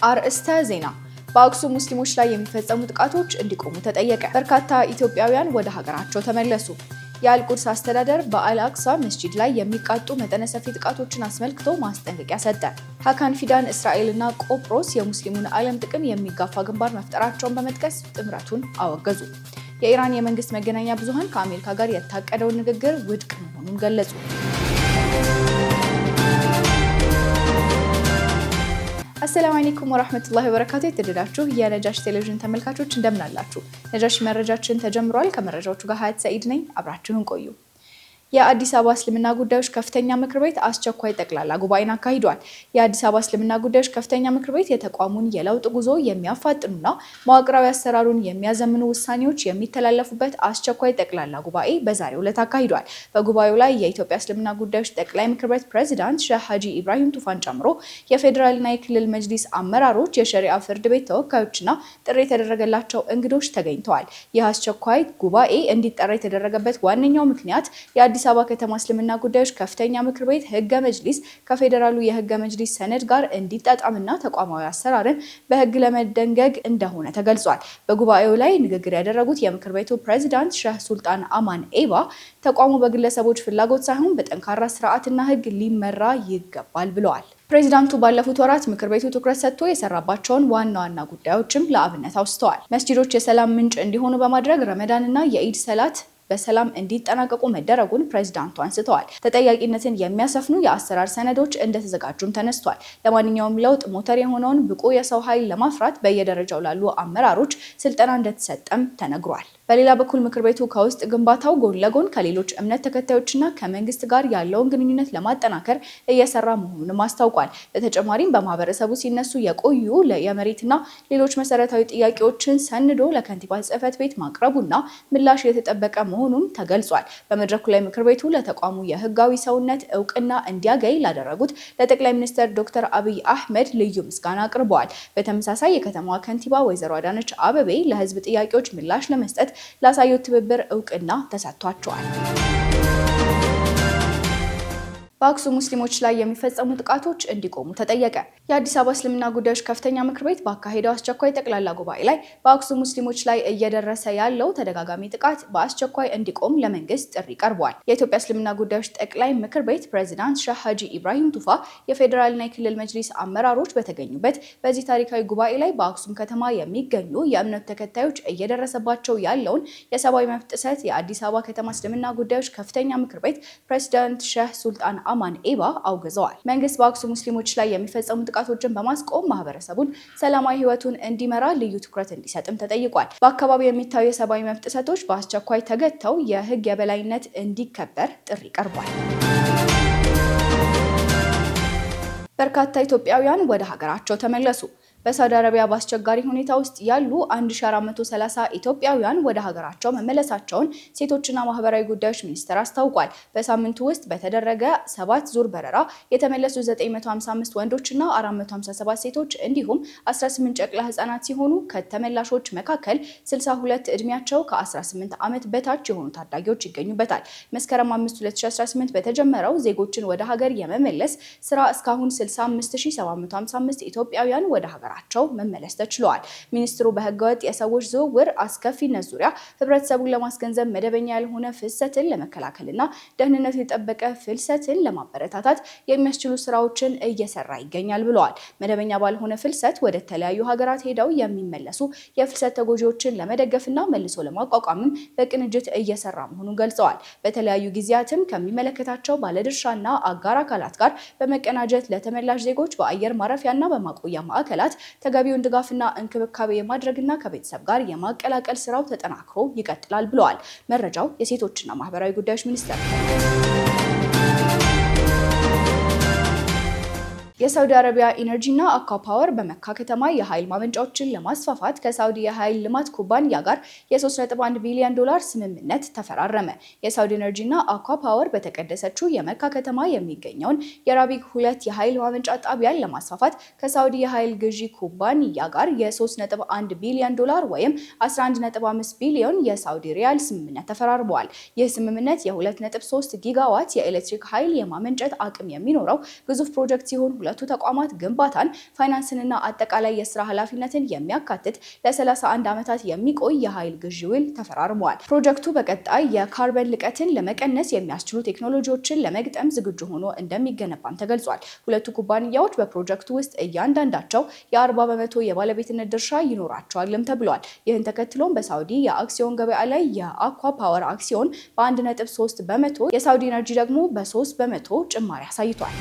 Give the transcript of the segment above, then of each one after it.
አርእስተ ዜና በአክሱም ሙስሊሞች ላይ የሚፈጸሙ ጥቃቶች እንዲቆሙ ተጠየቀ። በርካታ ኢትዮጵያውያን ወደ ሀገራቸው ተመለሱ። የአልቁድስ አስተዳደር በአልአቅሳ መስጂድ ላይ የሚቃጡ መጠነ ሰፊ ጥቃቶችን አስመልክቶ ማስጠንቀቂያ ሰጠ። ሀካን ፊዳን እስራኤልና ቆጵሮስ የሙስሊሙን ዓለም ጥቅም የሚጋፋ ግንባር መፍጠራቸውን በመጥቀስ ጥምረቱን አወገዙ። የኢራን የመንግስት መገናኛ ብዙሃን ከአሜሪካ ጋር የታቀደውን ንግግር ውድቅ መሆኑን ገለጹ። አሰላሙ አለይኩም ወራህመቱላሂ ወበረካቱ። የተወደዳችሁ የነጃሽ ቴሌቪዥን ተመልካቾች እንደምን አላችሁ? ነጃሽ መረጃችን ተጀምሯል። ከመረጃዎቹ ጋር ሀያት ሰኢድ ነኝ። አብራችሁን ቆዩ። የአዲስ አበባ እስልምና ጉዳዮች ከፍተኛ ምክር ቤት አስቸኳይ ጠቅላላ ጉባኤን አካሂዷል። የአዲስ አበባ እስልምና ጉዳዮች ከፍተኛ ምክር ቤት የተቋሙን የለውጥ ጉዞ የሚያፋጥኑና መዋቅራዊ አሰራሩን የሚያዘምኑ ውሳኔዎች የሚተላለፉበት አስቸኳይ ጠቅላላ ጉባኤ በዛሬው ዕለት አካሂዷል። በጉባኤው ላይ የኢትዮጵያ እስልምና ጉዳዮች ጠቅላይ ምክር ቤት ፕሬዝዳንት ሼህ ሀጂ ኢብራሂም ቱፋን ጨምሮ የፌዴራልና የክልል መጅሊስ አመራሮች፣ የሸሪዓ ፍርድ ቤት ተወካዮችና ጥሪ የተደረገላቸው እንግዶች ተገኝተዋል። ይህ አስቸኳይ ጉባኤ እንዲጠራ የተደረገበት ዋነኛው ምክንያት የአዲስ አበባ ከተማ እስልምና ጉዳዮች ከፍተኛ ምክር ቤት ህገ መጅሊስ ከፌዴራሉ የህገ መጅሊስ ሰነድ ጋር እንዲጣጣምና ተቋማዊ አሰራርን በህግ ለመደንገግ እንደሆነ ተገልጿል። በጉባኤው ላይ ንግግር ያደረጉት የምክር ቤቱ ፕሬዝዳንት ሼህ ሱልጣን አማን ኤባ ተቋሙ በግለሰቦች ፍላጎት ሳይሆን በጠንካራ ስርዓትና ህግ ሊመራ ይገባል ብለዋል። ፕሬዚዳንቱ ባለፉት ወራት ምክር ቤቱ ትኩረት ሰጥቶ የሰራባቸውን ዋና ዋና ጉዳዮችም ለአብነት አውስተዋል። መስጂዶች የሰላም ምንጭ እንዲሆኑ በማድረግ ረመዳንና የኢድ ሰላት በሰላም እንዲጠናቀቁ መደረጉን ፕሬዝዳንቱ አንስተዋል። ተጠያቂነትን የሚያሰፍኑ የአሰራር ሰነዶች እንደተዘጋጁም ተነስቷል። ለማንኛውም ለውጥ ሞተር የሆነውን ብቁ የሰው ኃይል ለማፍራት በየደረጃው ላሉ አመራሮች ስልጠና እንደተሰጠም ተነግሯል። በሌላ በኩል ምክር ቤቱ ከውስጥ ግንባታው ጎን ለጎን ከሌሎች እምነት ተከታዮችና ከመንግስት ጋር ያለውን ግንኙነት ለማጠናከር እየሰራ መሆኑንም አስታውቋል። በተጨማሪም በማህበረሰቡ ሲነሱ የቆዩ የመሬትና ሌሎች መሰረታዊ ጥያቄዎችን ሰንዶ ለከንቲባ ጽሕፈት ቤት ማቅረቡና ምላሽ የተጠበቀ መሆኑን ተገልጿል። በመድረኩ ላይ ምክር ቤቱ ለተቋሙ የህጋዊ ሰውነት እውቅና እንዲያገኝ ላደረጉት ለጠቅላይ ሚኒስትር ዶክተር አብይ አህመድ ልዩ ምስጋና አቅርበዋል። በተመሳሳይ የከተማዋ ከንቲባ ወይዘሮ አዳነች አቤቤ ለህዝብ ጥያቄዎች ምላሽ ለመስጠት ላሳዩት ትብብር እውቅና ተሰጥቷቸዋል። በአክሱም ሙስሊሞች ላይ የሚፈጸሙ ጥቃቶች እንዲቆሙ ተጠየቀ። የአዲስ አበባ እስልምና ጉዳዮች ከፍተኛ ምክር ቤት ባካሄደው አስቸኳይ ጠቅላላ ጉባኤ ላይ በአክሱም ሙስሊሞች ላይ እየደረሰ ያለው ተደጋጋሚ ጥቃት በአስቸኳይ እንዲቆም ለመንግስት ጥሪ ቀርቧል። የኢትዮጵያ እስልምና ጉዳዮች ጠቅላይ ምክር ቤት ፕሬዝዳንት ሼህ ሀጂ ኢብራሂም ቱፋ የፌዴራልና የክልል መጅሊስ አመራሮች በተገኙበት በዚህ ታሪካዊ ጉባኤ ላይ በአክሱም ከተማ የሚገኙ የእምነት ተከታዮች እየደረሰባቸው ያለውን የሰብአዊ መብት ጥሰት የአዲስ አበባ ከተማ እስልምና ጉዳዮች ከፍተኛ ምክር ቤት ፕሬዝዳንት ሼህ ሱልጣን አማን ኤባ አውግዘዋል። መንግስት በአክሱም ሙስሊሞች ላይ የሚፈጸሙ ጥቃቶችን በማስቆም ማህበረሰቡን ሰላማዊ ህይወቱን እንዲመራ ልዩ ትኩረት እንዲሰጥም ተጠይቋል። በአካባቢው የሚታዩ የሰብአዊ መብት ጥሰቶች በአስቸኳይ ተገተው የህግ የበላይነት እንዲከበር ጥሪ ቀርቧል። በርካታ ኢትዮጵያውያን ወደ ሀገራቸው ተመለሱ። በሳውዲ አረቢያ በአስቸጋሪ ሁኔታ ውስጥ ያሉ 1430 ኢትዮጵያውያን ወደ ሀገራቸው መመለሳቸውን ሴቶችና ማህበራዊ ጉዳዮች ሚኒስቴር አስታውቋል። በሳምንቱ ውስጥ በተደረገ 7 ዙር በረራ የተመለሱ 955 ወንዶችና 457 ሴቶች እንዲሁም 18 ጨቅላ ህጻናት ሲሆኑ ከተመላሾች መካከል 62 እድሜያቸው ከ18 ዓመት በታች የሆኑ ታዳጊዎች ይገኙበታል። መስከረም 5 2018 በተጀመረው ዜጎችን ወደ ሀገር የመመለስ ስራ እስካሁን 65755 ኢትዮጵያውያን ወደ ሀገራቸው መመለስ ተችሏል። ሚኒስትሩ በህገወጥ የሰዎች ዝውውር አስከፊነት ዙሪያ ህብረተሰቡን ለማስገንዘብ መደበኛ ያልሆነ ፍልሰትን ለመከላከልና ደህንነቱ የጠበቀ ፍልሰትን ለማበረታታት የሚያስችሉ ስራዎችን እየሰራ ይገኛል ብለዋል። መደበኛ ባልሆነ ፍልሰት ወደ ተለያዩ ሀገራት ሄደው የሚመለሱ የፍልሰት ተጎጂዎችን ለመደገፍና መልሶ ለማቋቋምም በቅንጅት እየሰራ መሆኑን ገልጸዋል። በተለያዩ ጊዜያትም ከሚመለከታቸው ባለድርሻና አጋር አካላት ጋር በመቀናጀት ለተመላሽ ዜጎች በአየር ማረፊያና በማቆያ ማዕከላት ተገቢውን ድጋፍና እንክብካቤ የማድረግና ከቤተሰብ ጋር የማቀላቀል ስራው ተጠናክሮ ይቀጥላል ብለዋል። መረጃው የሴቶችና ማህበራዊ ጉዳዮች ሚኒስቴር። የሳውዲ አረቢያ ኢነርጂና አኳ ፓወር በመካ ከተማ የኃይል ማመንጫዎችን ለማስፋፋት ከሳውዲ የኃይል ልማት ኩባንያ ጋር የ3.1 ቢሊዮን ዶላር ስምምነት ተፈራረመ። የሳውዲ ኢነርጂና አኳ ፓወር በተቀደሰችው የመካ ከተማ የሚገኘውን የራቢግ 2 የኃይል ማመንጫ ጣቢያን ለማስፋፋት ከሳውዲ የኃይል ግዢ ኩባንያ ጋር የ3.1 ቢሊዮን ዶላር ወይም 11.5 ቢሊዮን የሳውዲ ሪያል ስምምነት ተፈራርመዋል። ይህ ስምምነት የ2.3 ጊጋዋት የኤሌክትሪክ ኃይል የማመንጨት አቅም የሚኖረው ግዙፍ ፕሮጀክት ሲሆን ሁለቱ የሁለቱ ተቋማት ግንባታን፣ ፋይናንስንና አጠቃላይ የስራ ኃላፊነትን የሚያካትት ለ31 ዓመታት የሚቆይ የኃይል ግዢ ውል ተፈራርመዋል። ፕሮጀክቱ በቀጣይ የካርበን ልቀትን ለመቀነስ የሚያስችሉ ቴክኖሎጂዎችን ለመግጠም ዝግጁ ሆኖ እንደሚገነባም ተገልጿል። ሁለቱ ኩባንያዎች በፕሮጀክቱ ውስጥ እያንዳንዳቸው የ40 በመቶ የባለቤትነት ድርሻ ይኖራቸዋልም ተብሏል። ይህን ተከትሎም በሳውዲ የአክሲዮን ገበያ ላይ የአኳ ፓወር አክሲዮን በ1.3 በመቶ፣ የሳውዲ ኢነርጂ ደግሞ በ3 በመቶ ጭማሪ አሳይቷል።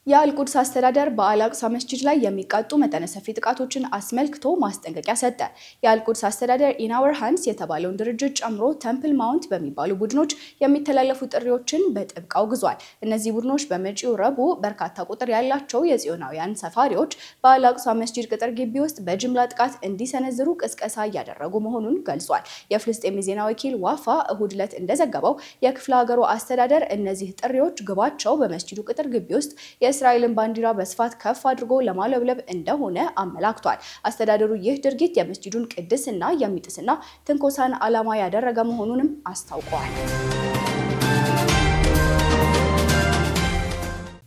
የአልቁድስ አስተዳደር በአልአቅሳ መስጂድ ላይ የሚቃጡ መጠነ ሰፊ ጥቃቶችን አስመልክቶ ማስጠንቀቂያ ሰጠ። የአልቁድስ አስተዳደር ኢናወር ሃንስ የተባለውን ድርጅት ጨምሮ ተምፕል ማውንት በሚባሉ ቡድኖች የሚተላለፉ ጥሪዎችን በጥብቅ አውግዟል። እነዚህ ቡድኖች በመጪው ረቡዕ በርካታ ቁጥር ያላቸው የጽዮናውያን ሰፋሪዎች በአልአቅሳ መስጂድ ቅጥር ግቢ ውስጥ በጅምላ ጥቃት እንዲሰነዝሩ ቅስቀሳ እያደረጉ መሆኑን ገልጿል። የፍልስጤም የዜና ወኪል ዋፋ እሁድ ዕለት እንደዘገበው የክፍለ ሀገሩ አስተዳደር እነዚህ ጥሪዎች ግባቸው በመስጂዱ ቅጥር ግቢ ውስጥ የእስራኤልን ባንዲራ በስፋት ከፍ አድርጎ ለማለብለብ እንደሆነ አመላክቷል። አስተዳደሩ ይህ ድርጊት የመስጂዱን ቅድስና የሚጥስና ትንኮሳን ዓላማ ያደረገ መሆኑንም አስታውቋል።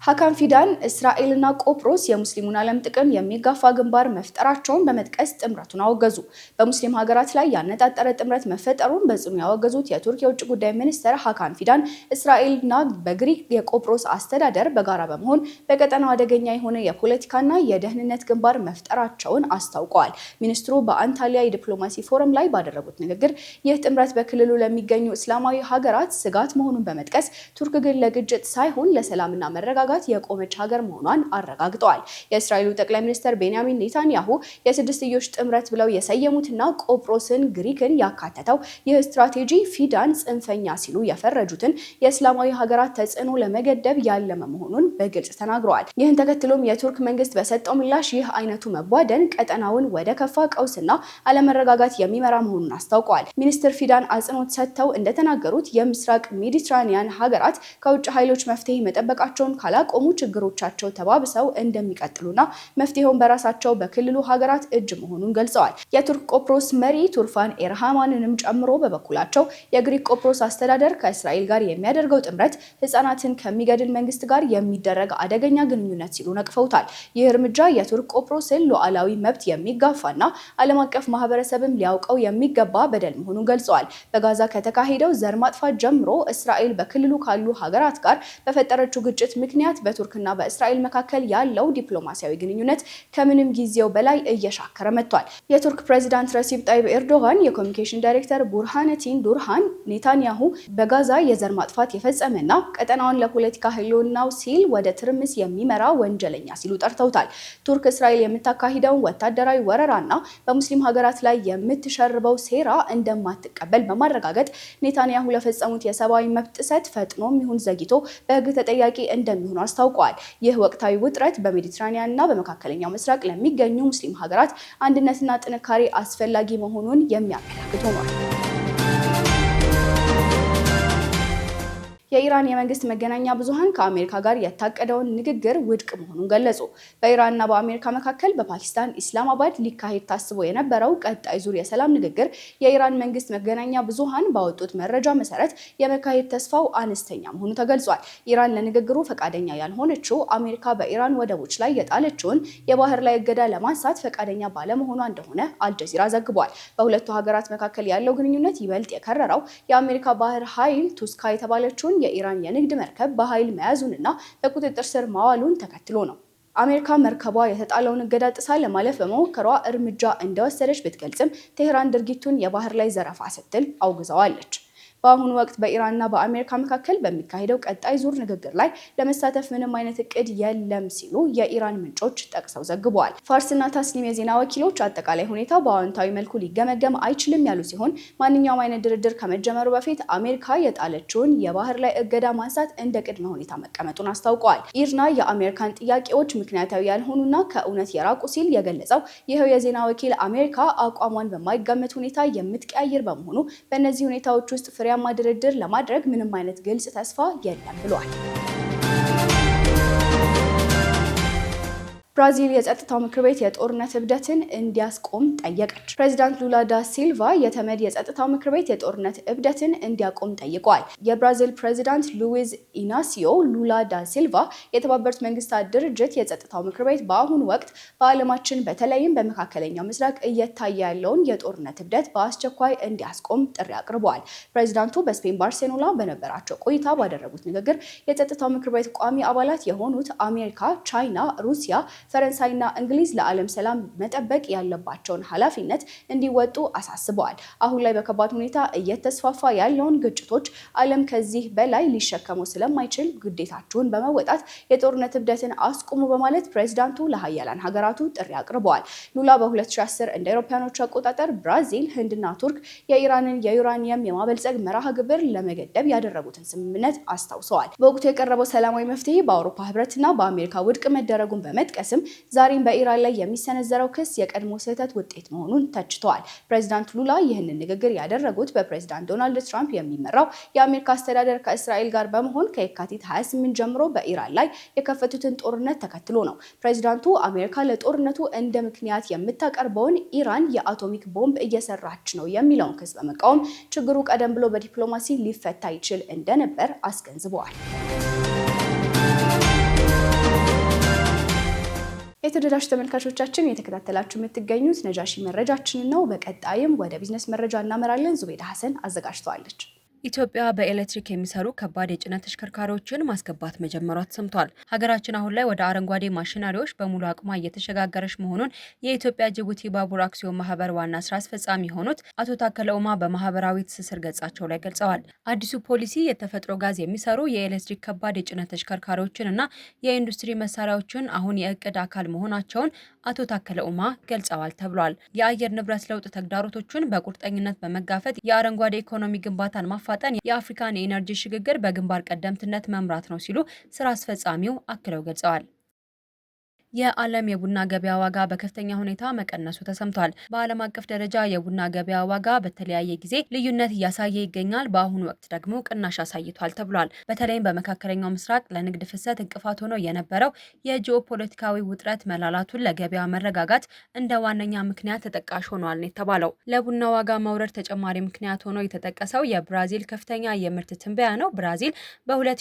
ሀካም ፊዳን እስራኤልና ቆጵሮስ የሙስሊሙን ዓለም ጥቅም የሚጋፋ ግንባር መፍጠራቸውን በመጥቀስ ጥምረቱን አወገዙ። በሙስሊም ሀገራት ላይ ያነጣጠረ ጥምረት መፈጠሩን በጽኑ ያወገዙት የቱርክ የውጭ ጉዳይ ሚኒስትር ሀካም ፊዳን እስራኤልና በግሪክ የቆጵሮስ አስተዳደር በጋራ በመሆን በቀጠናው አደገኛ የሆነ የፖለቲካና የደህንነት ግንባር መፍጠራቸውን አስታውቀዋል። ሚኒስትሩ በአንታሊያ የዲፕሎማሲ ፎረም ላይ ባደረጉት ንግግር ይህ ጥምረት በክልሉ ለሚገኙ እስላማዊ ሀገራት ስጋት መሆኑን በመጥቀስ ቱርክ ግን ለግጭት ሳይሆን ለሰላምና መረጋጋት የቆመች ሀገር መሆኗን አረጋግጠዋል። የእስራኤሉ ጠቅላይ ሚኒስትር ቤንያሚን ኔታንያሁ የስድስትዮሽ ጥምረት ብለው የሰየሙትና ቆጵሮስን፣ ግሪክን ያካተተው ይህ ስትራቴጂ ፊዳን ጽንፈኛ ሲሉ የፈረጁትን የእስላማዊ ሀገራት ተጽዕኖ ለመገደብ ያለመ መሆኑን በግልጽ ተናግረዋል። ይህን ተከትሎም የቱርክ መንግስት በሰጠው ምላሽ ይህ አይነቱ መቧደን ቀጠናውን ወደ ከፋ ቀውስና አለመረጋጋት የሚመራ መሆኑን አስታውቀዋል። ሚኒስትር ፊዳን አጽንኦት ሰጥተው እንደተናገሩት የምስራቅ ሜዲትራኒያን ሀገራት ከውጭ ኃይሎች መፍትሄ መጠበቃቸውን ካላቆሙ ችግሮቻቸው ተባብሰው እንደሚቀጥሉና መፍትሄውን በራሳቸው በክልሉ ሀገራት እጅ መሆኑን ገልጸዋል። የቱርክ ቆጵሮስ መሪ ቱርፋን ኤርሃማንንም ጨምሮ በበኩላቸው የግሪክ ቆጵሮስ አስተዳደር ከእስራኤል ጋር የሚያደርገው ጥምረት ሕፃናትን ከሚገድል መንግስት ጋር የሚደረግ አደገኛ ግንኙነት ሲሉ ነቅፈውታል። ይህ እርምጃ የቱርክ ቆጵሮስን ሉዓላዊ መብት የሚጋፋና ዓለም አቀፍ ማህበረሰብም ሊያውቀው የሚገባ በደል መሆኑን ገልጸዋል። በጋዛ ከተካሄደው ዘር ማጥፋት ጀምሮ እስራኤል በክልሉ ካሉ ሀገራት ጋር በፈጠረችው ግጭት ምክንያት በቱርክና በእስራኤል መካከል ያለው ዲፕሎማሲያዊ ግንኙነት ከምንም ጊዜው በላይ እየሻከረ መጥቷል። የቱርክ ፕሬዝዳንት ረሲብ ጣይብ ኤርዶጋን የኮሚኒኬሽን ዳይሬክተር ቡርሃነቲን ዱርሃን ኔታንያሁ በጋዛ የዘር ማጥፋት የፈጸመና ቀጠናውን ለፖለቲካ ህልውናው ሲል ወደ ትርምስ የሚመራ ወንጀለኛ ሲሉ ጠርተውታል። ቱርክ እስራኤል የምታካሂደውን ወታደራዊ ወረራና በሙስሊም ሀገራት ላይ የምትሸርበው ሴራ እንደማትቀበል በማረጋገጥ ኔታንያሁ ለፈጸሙት የሰብአዊ መብት ጥሰት ፈጥኖም ይሁን ዘግይቶ በህግ ተጠያቂ እንደሚሆኑ አስታውቀዋል። ይህ ወቅታዊ ውጥረት በሜዲትራኒያን እና በመካከለኛው ምስራቅ ለሚገኙ ሙስሊም ሀገራት አንድነትና ጥንካሬ አስፈላጊ መሆኑን የሚያመለክት ሆኗል። የኢራን የመንግስት መገናኛ ብዙሃን ከአሜሪካ ጋር የታቀደውን ንግግር ውድቅ መሆኑን ገለጹ። በኢራንና በአሜሪካ መካከል በፓኪስታን ኢስላማባድ ሊካሄድ ታስቦ የነበረው ቀጣይ ዙር የሰላም ንግግር የኢራን መንግስት መገናኛ ብዙሃን ባወጡት መረጃ መሰረት የመካሄድ ተስፋው አነስተኛ መሆኑ ተገልጿል። ኢራን ለንግግሩ ፈቃደኛ ያልሆነችው አሜሪካ በኢራን ወደቦች ላይ የጣለችውን የባህር ላይ እገዳ ለማንሳት ፈቃደኛ ባለመሆኗ እንደሆነ አልጀዚራ ዘግቧል። በሁለቱ ሀገራት መካከል ያለው ግንኙነት ይበልጥ የከረረው የአሜሪካ ባህር ኃይል ቱስካ የተባለችውን የኢራን የንግድ መርከብ በኃይል መያዙንና በቁጥጥር ስር ማዋሉን ተከትሎ ነው። አሜሪካ መርከቧ የተጣለውን እገዳ ጥሳ ለማለፍ በመሞከሯ እርምጃ እንደወሰደች ብትገልጽም ቴህራን ድርጊቱን የባህር ላይ ዘረፋ ስትል አውግዘዋለች። በአሁኑ ወቅት በኢራንና በአሜሪካ መካከል በሚካሄደው ቀጣይ ዙር ንግግር ላይ ለመሳተፍ ምንም አይነት እቅድ የለም ሲሉ የኢራን ምንጮች ጠቅሰው ዘግበዋል። ፋርስና ታስኒም የዜና ወኪሎች አጠቃላይ ሁኔታው በአዎንታዊ መልኩ ሊገመገም አይችልም ያሉ ሲሆን ማንኛውም አይነት ድርድር ከመጀመሩ በፊት አሜሪካ የጣለችውን የባህር ላይ እገዳ ማንሳት እንደ ቅድመ ሁኔታ መቀመጡን አስታውቀዋል። ኢርና የአሜሪካን ጥያቄዎች ምክንያታዊ ያልሆኑና ከእውነት የራቁ ሲል የገለጸው ይኸው የዜና ወኪል አሜሪካ አቋሟን በማይገመት ሁኔታ የምትቀያየር በመሆኑ በእነዚህ ሁኔታዎች ውስጥ ፍሬያማ ድርድር ለማድረግ ምንም አይነት ግልጽ ተስፋ የለም ብሏል። ብራዚል የጸጥታው ምክር ቤት የጦርነት እብደትን እንዲያስቆም ጠየቀች። ፕሬዚዳንት ሉላ ዳ ሲልቫ የተመድ የጸጥታው ምክር ቤት የጦርነት እብደትን እንዲያቆም ጠይቀዋል። የብራዚል ፕሬዚዳንት ሉዊዝ ኢናሲዮ ሉላ ዳ ሲልቫ የተባበሩት መንግስታት ድርጅት የጸጥታው ምክር ቤት በአሁኑ ወቅት በዓለማችን በተለይም በመካከለኛው ምስራቅ እየታየ ያለውን የጦርነት እብደት በአስቸኳይ እንዲያስቆም ጥሪ አቅርበዋል። ፕሬዚዳንቱ በስፔን ባርሴሎና በነበራቸው ቆይታ ባደረጉት ንግግር የጸጥታው ምክር ቤት ቋሚ አባላት የሆኑት አሜሪካ፣ ቻይና፣ ሩሲያ፣ ፈረንሳይና እንግሊዝ ለዓለም ሰላም መጠበቅ ያለባቸውን ኃላፊነት እንዲወጡ አሳስበዋል። አሁን ላይ በከባድ ሁኔታ እየተስፋፋ ያለውን ግጭቶች ዓለም ከዚህ በላይ ሊሸከመው ስለማይችል ግዴታችሁን በመወጣት የጦርነት እብደትን አስቁሙ በማለት ፕሬዚዳንቱ ለሀያላን ሀገራቱ ጥሪ አቅርበዋል። ሉላ በ2010 እንደ አውሮፓውያኖች አቆጣጠር ብራዚል፣ ህንድና ቱርክ የኢራንን የዩራኒየም የማበልጸግ መርሃ ግብር ለመገደብ ያደረጉትን ስምምነት አስታውሰዋል። በወቅቱ የቀረበው ሰላማዊ መፍትሄ በአውሮፓ ህብረትና በአሜሪካ ውድቅ መደረጉን በመጥቀስም ዛሬም በኢራን ላይ የሚሰነዘረው ክስ የቀድሞ ስህተት ውጤት መሆኑን ተችተዋል። ፕሬዚዳንት ሉላ ይህንን ንግግር ያደረጉት በፕሬዚዳንት ዶናልድ ትራምፕ የሚመራው የአሜሪካ አስተዳደር ከእስራኤል ጋር በመሆን ከየካቲት 28 ጀምሮ በኢራን ላይ የከፈቱትን ጦርነት ተከትሎ ነው። ፕሬዚዳንቱ አሜሪካ ለጦርነቱ እንደ ምክንያት የምታቀርበውን ኢራን የአቶሚክ ቦምብ እየሰራች ነው የሚለውን ክስ በመቃወም ችግሩ ቀደም ብሎ በዲፕሎማሲ ሊፈታ ይችል እንደነበር አስገንዝበዋል። የተወደዳችሁ ተመልካቾቻችን የተከታተላችሁ የምትገኙት ነጃሺ መረጃችንን ነው። በቀጣይም ወደ ቢዝነስ መረጃ እናመራለን። ዙቤዳ ሀሰን አዘጋጅተዋለች። ኢትዮጵያ በኤሌክትሪክ የሚሰሩ ከባድ የጭነት ተሽከርካሪዎችን ማስገባት መጀመሯ ተሰምቷል። ሀገራችን አሁን ላይ ወደ አረንጓዴ ማሽነሪዎች በሙሉ አቅሟ እየተሸጋገረች መሆኑን የኢትዮጵያ ጅቡቲ ባቡር አክሲዮን ማህበር ዋና ስራ አስፈጻሚ የሆኑት አቶ ታከለ ኡማ በማህበራዊ ትስስር ገጻቸው ላይ ገልጸዋል። አዲሱ ፖሊሲ የተፈጥሮ ጋዝ የሚሰሩ የኤሌክትሪክ ከባድ የጭነት ተሽከርካሪዎችን እና የኢንዱስትሪ መሳሪያዎችን አሁን የእቅድ አካል መሆናቸውን አቶ ታከለ ኡማ ገልጸዋል ተብሏል። የአየር ንብረት ለውጥ ተግዳሮቶችን በቁርጠኝነት በመጋፈጥ የአረንጓዴ ኢኮኖሚ ግንባታን ማፋጠን የአፍሪካን የኢነርጂ ሽግግር በግንባር ቀደምትነት መምራት ነው ሲሉ ስራ አስፈጻሚው አክለው ገልጸዋል። የዓለም የቡና ገበያ ዋጋ በከፍተኛ ሁኔታ መቀነሱ ተሰምቷል። በዓለም አቀፍ ደረጃ የቡና ገበያ ዋጋ በተለያየ ጊዜ ልዩነት እያሳየ ይገኛል። በአሁኑ ወቅት ደግሞ ቅናሽ አሳይቷል ተብሏል። በተለይም በመካከለኛው ምስራቅ ለንግድ ፍሰት እንቅፋት ሆኖ የነበረው የጂኦፖለቲካዊ ውጥረት መላላቱን ለገበያ መረጋጋት እንደ ዋነኛ ምክንያት ተጠቃሽ ሆኗል ነው የተባለው። ለቡና ዋጋ መውረድ ተጨማሪ ምክንያት ሆኖ የተጠቀሰው የብራዚል ከፍተኛ የምርት ትንበያ ነው። ብራዚል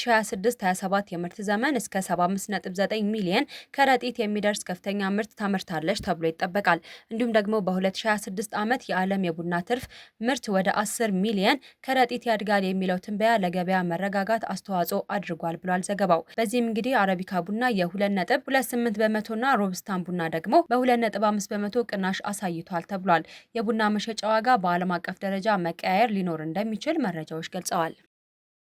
በ2026/27 የምርት ዘመን እስከ 75.9 ሚሊዮን ከረጢት የሚደርስ ከፍተኛ ምርት ታመርታለች ተብሎ ይጠበቃል። እንዲሁም ደግሞ በ2026 ዓመት የዓለም የቡና ትርፍ ምርት ወደ 10 ሚሊዮን ከረጢት ያድጋል የሚለው ትንበያ ለገበያ መረጋጋት አስተዋጽኦ አድርጓል ብሏል ዘገባው። በዚህም እንግዲህ አረቢካ ቡና የ2.28 በመቶና ሮብስታን ቡና ደግሞ በ2.5 በመቶ ቅናሽ አሳይቷል ተብሏል። የቡና መሸጫ ዋጋ በዓለም አቀፍ ደረጃ መቀያየር ሊኖር እንደሚችል መረጃዎች ገልጸዋል።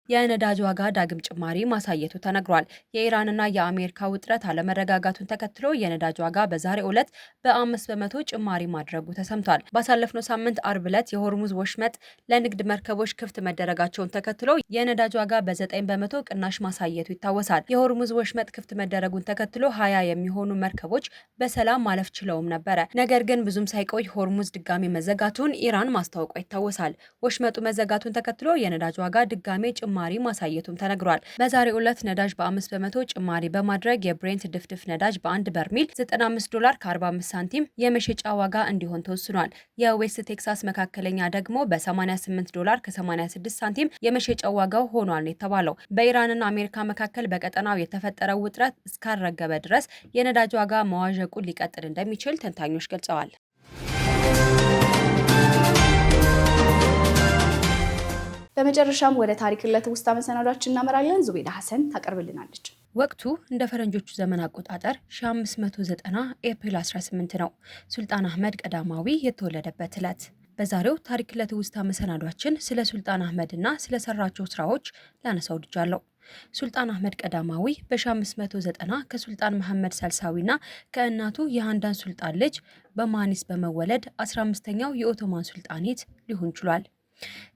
የነዳጅ ዋጋ ዳግም ጭማሪ ማሳየቱ ተነግሯል። የኢራንና የአሜሪካ ውጥረት አለመረጋጋቱን ተከትሎ የነዳጅ ዋጋ በዛሬው ዕለት በ5 በመቶ ጭማሪ ማድረጉ ተሰምቷል። ባሳለፍነው ሳምንት አርብ ዕለት የሆርሙዝ ወሽመጥ ለንግድ መርከቦች ክፍት መደረጋቸውን ተከትሎ የነዳጅ ዋጋ በ9 በመቶ ቅናሽ ማሳየቱ ይታወሳል። የሆርሙዝ ወሽመጥ ክፍት መደረጉን ተከትሎ 20 የሚሆኑ መርከቦች በሰላም ማለፍ ችለውም ነበረ። ነገር ግን ብዙም ሳይቆይ ሆርሙዝ ድጋሜ መዘጋቱን ኢራን ማስታወቋ ይታወሳል። ወሽመጡ መዘጋቱን ተከትሎ የነዳጅ ዋጋ ድጋሜ ጭማሪ ማሳየቱም ተነግሯል። በዛሬው ዕለት ነዳጅ በ5 በመቶ ጭማሪ በማድረግ የብሬንት ድፍድፍ ነዳጅ በአንድ በርሜል $95 ከ45 ሳንቲም የመሸጫ ዋጋ እንዲሆን ተወስኗል። የዌስት ቴክሳስ መካከለኛ ደግሞ በ$88 ከ86 ሳንቲም የመሸጫ ዋጋው ሆኗል ነው የተባለው። በኢራንና አሜሪካ መካከል በቀጠናው የተፈጠረው ውጥረት እስካልረገበ ድረስ የነዳጅ ዋጋ መዋዠቁን ሊቀጥል እንደሚችል ተንታኞች ገልጸዋል። በመጨረሻም ወደ ታሪክ ለትውስታ መሰናዷችን እናመራለን። ዙቤዳ ሀሰን ታቀርብልናለች። ወቅቱ እንደ ፈረንጆቹ ዘመን አቆጣጠር 1590 ኤፕሪል 18 ነው። ሱልጣን አህመድ ቀዳማዊ የተወለደበት ዕለት። በዛሬው ታሪክ ለትውስታ መሰናዷችን ስለ ሱልጣን አህመድና ስለሰራቸው ስራዎች ላነሳው ወድጃለሁ። ሱልጣን አህመድ ቀዳማዊ በ1590 ከሱልጣን መሐመድ ሳልሳዊና ከእናቱ የሃንዳን ሱልጣን ልጅ በማኒስ በመወለድ 15ኛው የኦቶማን ሱልጣኔት ሊሆን ችሏል።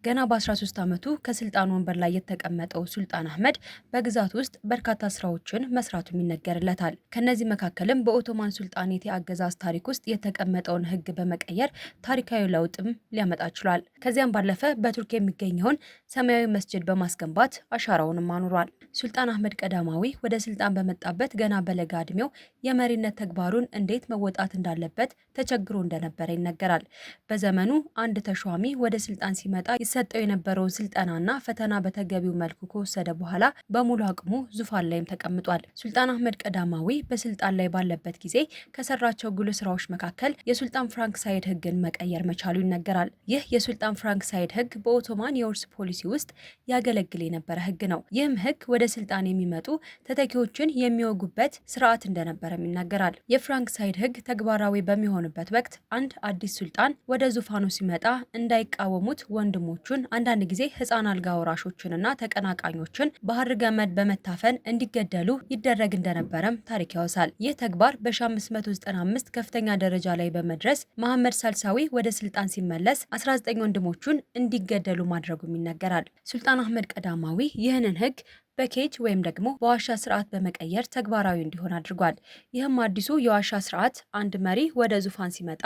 ገና በ13 ዓመቱ ከስልጣን ወንበር ላይ የተቀመጠው ሱልጣን አህመድ በግዛት ውስጥ በርካታ ስራዎችን መስራቱም ይነገርለታል። ከነዚህ መካከልም በኦቶማን ሱልጣኔት የአገዛዝ ታሪክ ውስጥ የተቀመጠውን ህግ በመቀየር ታሪካዊ ለውጥም ሊያመጣ ችሏል። ከዚያም ባለፈ በቱርክ የሚገኘውን ሰማያዊ መስጂድ በማስገንባት አሻራውንም አኑሯል። ሱልጣን አህመድ ቀዳማዊ ወደ ስልጣን በመጣበት ገና በለጋ እድሜው የመሪነት ተግባሩን እንዴት መወጣት እንዳለበት ተቸግሮ እንደነበረ ይነገራል። በዘመኑ አንድ ተሿሚ ወደ ስልጣን ሲመጣ ይሰጠው የነበረውን ስልጠናና ፈተና በተገቢው መልኩ ከወሰደ በኋላ በሙሉ አቅሙ ዙፋን ላይም ተቀምጧል። ሱልጣን አህመድ ቀዳማዊ በስልጣን ላይ ባለበት ጊዜ ከሰራቸው ጉልህ ስራዎች መካከል የሱልጣን ፍራንክ ሳይድ ህግን መቀየር መቻሉ ይነገራል። ይህ የሱልጣን ፍራንክ ሳይድ ህግ በኦቶማን የውርስ ፖሊሲ ውስጥ ያገለግል የነበረ ህግ ነው። ይህም ህግ ወደ ስልጣን የሚመጡ ተተኪዎችን የሚወጉበት ስርዓት እንደነበረም ይናገራል። የፍራንክ ሳይድ ህግ ተግባራዊ በሚሆንበት ወቅት አንድ አዲስ ሱልጣን ወደ ዙፋኑ ሲመጣ እንዳይቃወሙት ወንድሞቹን፣ አንዳንድ ጊዜ ህፃን አልጋ ወራሾችንና ተቀናቃኞችን በሐር ገመድ በመታፈን እንዲገደሉ ይደረግ እንደነበረም ታሪክ ያወሳል። ይህ ተግባር በ1595 ከፍተኛ ደረጃ ላይ በመድረስ መሐመድ ሳልሳዊ ወደ ስልጣን ሲመለስ 19 ወንድሞቹን እንዲገደሉ ማድረጉም ይነገራል። ሱልጣን አህመድ ቀዳማዊ ይህንን ህግ በኬጅ ወይም ደግሞ በዋሻ ስርዓት በመቀየር ተግባራዊ እንዲሆን አድርጓል። ይህም አዲሱ የዋሻ ስርዓት አንድ መሪ ወደ ዙፋን ሲመጣ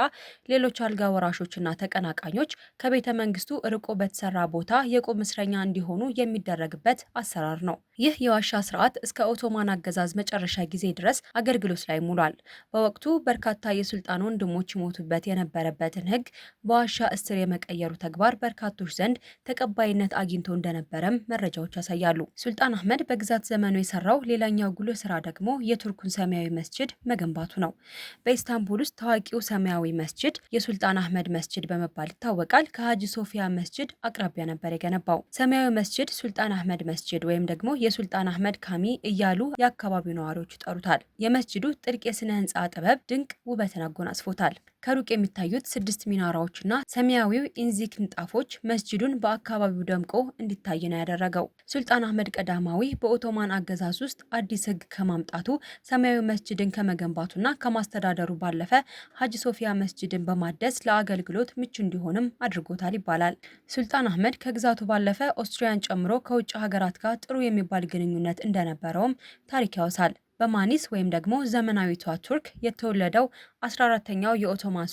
ሌሎች አልጋ ወራሾችና ተቀናቃኞች ከቤተ መንግስቱ ርቆ በተሰራ ቦታ የቁም እስረኛ እንዲሆኑ የሚደረግበት አሰራር ነው። ይህ የዋሻ ስርዓት እስከ ኦቶማን አገዛዝ መጨረሻ ጊዜ ድረስ አገልግሎት ላይ ውሏል። በወቅቱ በርካታ የሱልጣን ወንድሞች ይሞቱበት የነበረበትን ህግ በዋሻ እስር የመቀየሩ ተግባር በርካቶች ዘንድ ተቀባይነት አግኝቶ እንደነበረም መረጃዎች ያሳያሉ። ሱልጣን አህመድ በግዛት ዘመኑ የሰራው ሌላኛው ጉልህ ስራ ደግሞ የቱርኩን ሰማያዊ መስጂድ መገንባቱ ነው። በኢስታንቡል ውስጥ ታዋቂው ሰማያዊ መስጂድ የሱልጣን አህመድ መስጂድ በመባል ይታወቃል። ከሀጂ ሶፊያ መስጂድ አቅራቢያ ነበር የገነባው። ሰማያዊ መስጂድ ሱልጣን አህመድ መስጂድ ወይም ደግሞ የሱልጣን አህመድ ካሚ እያሉ የአካባቢው ነዋሪዎች ይጠሩታል። የመስጂዱ ጥልቅ የስነ ህንፃ ጥበብ ድንቅ ውበትን አጎናጽፎታል። ከሩቅ የሚታዩት 6 ሚናራዎችና ሰማያዊው ኢንዚክ ንጣፎች መስጂዱን በአካባቢው ደምቆ እንዲታይ ነው ያደረገው። ሱልጣን አህመድ ቀዳማዊ በኦቶማን አገዛዝ ውስጥ አዲስ ህግ ከማምጣቱ ሰማያዊ መስጂድን ከመገንባቱና ከማስተዳደሩ ባለፈ ሀጂ ሶፊያ መስጂድን በማደስ ለአገልግሎት ምቹ እንዲሆንም አድርጎታል ይባላል። ሱልጣን አህመድ ከግዛቱ ባለፈ ኦስትሪያን ጨምሮ ከውጭ ሀገራት ጋር ጥሩ የሚባል ግንኙነት እንደነበረውም ታሪክ ያወሳል። በማኒስ ወይም ደግሞ ዘመናዊቷ ቱርክ የተወለደው 14ኛው የኦቶማን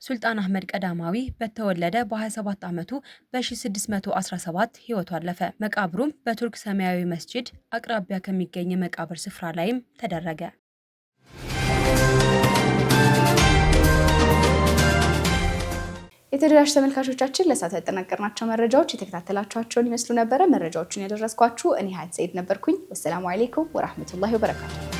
ሱልጣን አህመድ ቀዳማዊ በተወለደ በ27 ዓመቱ በ1617 ህይወቱ አለፈ። መቃብሩም በቱርክ ሰማያዊ መስጂድ አቅራቢያ ከሚገኝ የመቃብር ስፍራ ላይም ተደረገ። የተደራሽ ተመልካቾቻችን ለሰዓቱ ያጠናቀርናቸው መረጃዎች የተከታተላችኋቸውን ይመስሉ ነበር። መረጃዎቹን ያደረስኳችሁ እኔ ሀያት ሰይድ ነበርኩኝ። ወሰላሙ አለይኩም ወራህመቱላሂ ወበረካቱ።